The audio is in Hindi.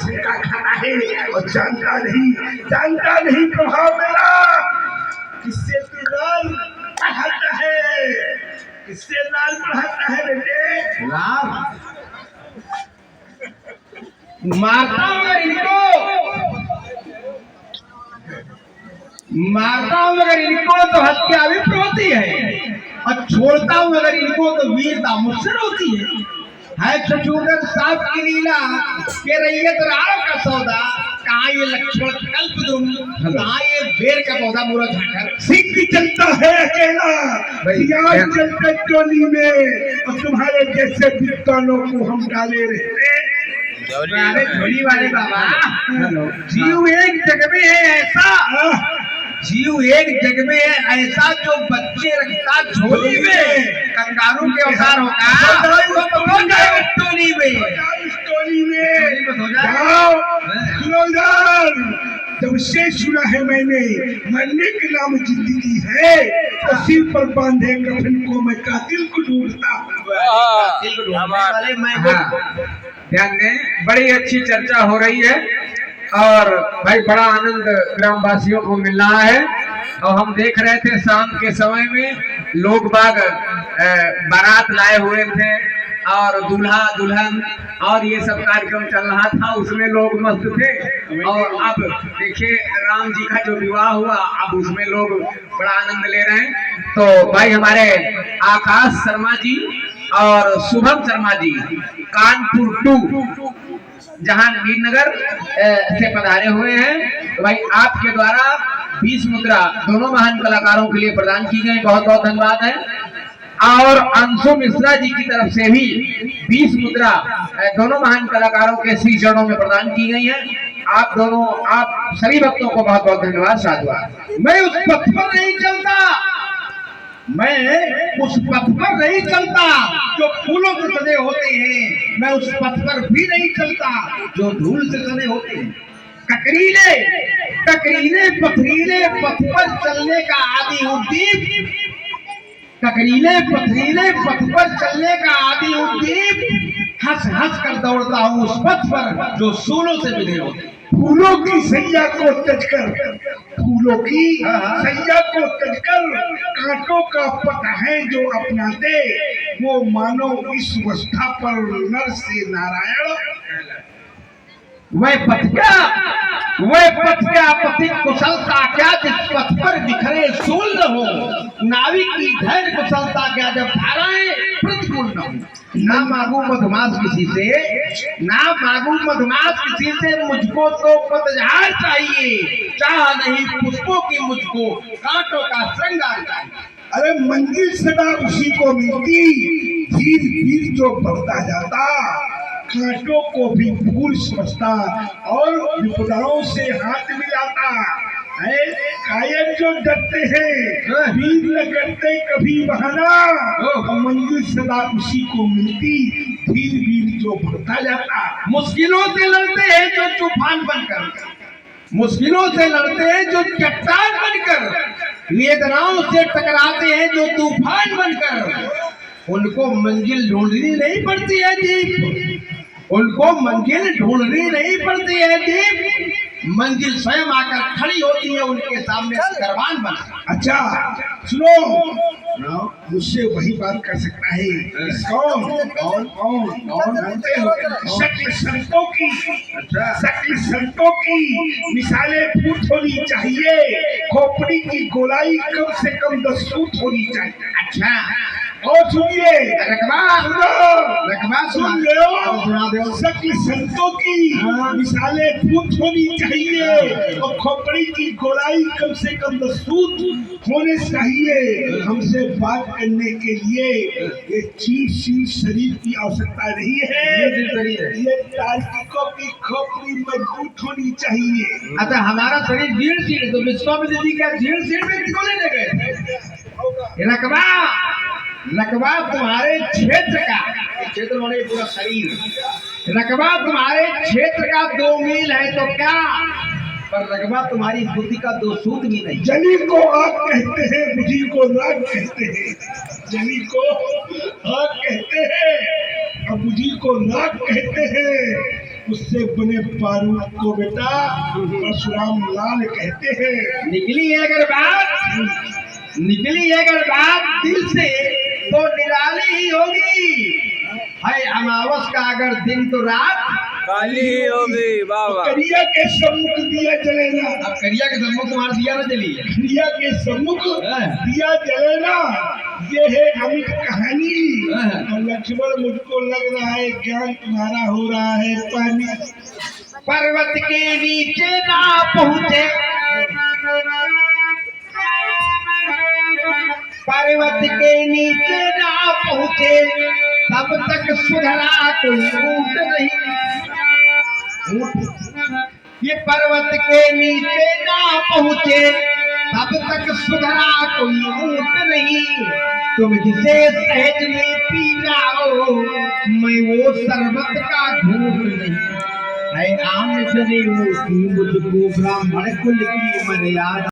किस्म का खाता है और जानता नहीं प्रभाव मेरा किससे तू लाल बढ़ाता है, किससे लाल बढ़ाता है बेटे? लाल मारता हूँ मगर इनको तो हत्या भी होती है और छोड़ता हूँ मगर इनको तो वीरता मुझसे होती है छछूंदर साफ की लीला के रैयत राव का सौदा, कहाँ ये लक्ष्मण कल्प दुम, कहाँ ये बेर का पौधा पूरा झाकर सिंह चलता है अकेला चलते टोली में और तुम्हारे जैसे विद्वानों को हम डाले रहते। अरे झोली वाले बाबा, जीव एक जग में है ऐसा, जीव एक जग में है ऐसा जो बच्चे रखता झोली में, कंगारू के अवतार होगा टोली में, टोली में जाओ। जब से सुना है मैंने मरने के नाम जिंदगी है तो सिर पर बांधे कफन को मैं कातिल को ढूंढता ध्यान दें, बड़ी अच्छी चर्चा हो रही है और भाई बड़ा आनंद ग्रामवासियों को मिल रहा है। और हम देख रहे थे शाम के समय में लोग बाग बारात लाए हुए थे और दूल्हा दुल्हन और ये सब कार्यक्रम चल रहा था, उसमें लोग मस्त थे। और अब देखिए राम जी का जो विवाह हुआ, अब उसमें लोग बड़ा आनंद ले रहे हैं। तो भाई हमारे आकाश शर्मा जी और शुभम शर्मा जी कानपुर 2 जहांगीरनगर से पधारे हुए हैं। तो भाई आपके द्वारा 20 मुद्रा दोनों महान कलाकारों के लिए प्रदान की गई, बहुत बहुत धन्यवाद है। और अंशु मिश्रा जी की तरफ से भी 20 मुद्रा दोनों महान कलाकारों के श्री चरणों में प्रदान की गई है। आप सभी भक्तों को बहुत बहुत धन्यवाद, साधुवाद। मैं उस पथ पर नहीं चलता, मैं उस पथ पर नहीं चलता जो फूलों से सजे होते हैं, मैं उस पथ पर भी नहीं चलता जो धूल से सजे होते हैं। टकरीले पथरीले पथ पर चलने का आदि उद्दीप, टकरीले पथरीले पथ पर चलने का आदि उद्दीप हंस हंस कर दौड़ता हूँ उस पथ पर जो सूलों से मिले होते। फूलों की सैया को तजकर, फूलों की सैया को तजकर कांटों का पथ है जो अपनाते, वो मानो इस अवस्था पर नर से नारायण। वह पथ क्या पथिक कुशलता क्या जिस पथ पर बिखरे सूल न हो, नाविक की धैर्य कुशलता क्या जब धाराएं प्रतिकूल न हो। ना मांगू मधुमास किसी से, मुझको तो पतझड़ चाहिए, चाह नहीं पुष्पों की मुझको कांटों का श्रृंगार चाहिए। अरे मंजिल सदा उसी को मिलती, धीरे धीरे जो बढ़ता जाता, कांटों को भी फूल समझता और विपदाओं से हाथ मिलाता है। कायर जो डरते हैं वीर न करते कभी बहाना, मंजिल सदा उसी को मिलती, धीरे धीरे जो बढ़ता जाता। मुश्किलों से लड़ते हैं जो तूफान बनकर, मुश्किलों से लड़ते हैं जो चट्टान बनकर, वेदनाओं से टकराते हैं जो तूफान बनकर, उनको मंजिल ढूंढनी नहीं पड़ती है दीप, उनको मंजिल ढूंढनी नहीं पड़ती है दीप, मंजिल स्वयं आकर खड़ी होती है उनके सामने करवान बना। अच्छा सुनो, मुझसे वही बात कर सकता है कौन कौन कौन कौन जानते हो? शक्ल संतों की, शक्ल संतों की मिसालें फूट होनी चाहिए, खोपड़ी की गोलाई कम से कम 10 फुट होनी चाहिए। अच्छा और सुनिए, रकबा सुन लो, शक्ल संतों की मिसालें फूट होनी चाहिए और खोपड़ी की गोलाई कम से कम 10 फुट होने चाहिए। हमसे बात करने के लिए ये चीर शरीर की आवश्यकता नहीं है, ये तार्किकों की खोपड़ी मजबूत होनी चाहिए। अच्छा हमारा शरीर जीर्ण शीर्ण, तो विश्वामित्र जी का जीर्ण शीर्ण में क्यों लेने गए? रकबा तुम्हारे क्षेत्र का, क्षेत्र माने पूरा शरीर, रकबा तुम्हारे क्षेत्र का 2 मील है तो क्या, पर रकबा तुम्हारी बुद्धि का 2 सूत भी नहीं। जली को आग कहते हैं, बुद्धि को राग कहते हैं, जली को आग कहते हैं और बुद्धि को राग कहते हैं। उससे बने बारूद को बेटा परशुराम लाल कहते हैं। निकली अगर बात दिल से तो निराली ही होगी। है अमावस का अगर दिन तो रात काली ही होगी बाबा। करिया के सम्मुख दिया जलेगा। अब करिया के सम्मुख तुम्हारा दिया ना जली। करिया के सम्मुख दिया जलेगा, ये है अमित कहानी। और लक्ष्मण मुझको लग रहा है ज्ञान तुम्हारा हो रहा है पानी। पर्वत के नीचे ना पहुँचे, पर्वत के नीचे ना पहुँचे, तब तक सुधरा कोई ऊंट नहीं। ये पर्वत के नीचे ना पहुँचे, तब तक सुधरा कोई ऊंट नहीं। तुम जिसे सहज में पी जाओ, मैं वो शरबत का घूंट नहीं। है आम से मुझको ब्राह्मण कुल की मर्यादा।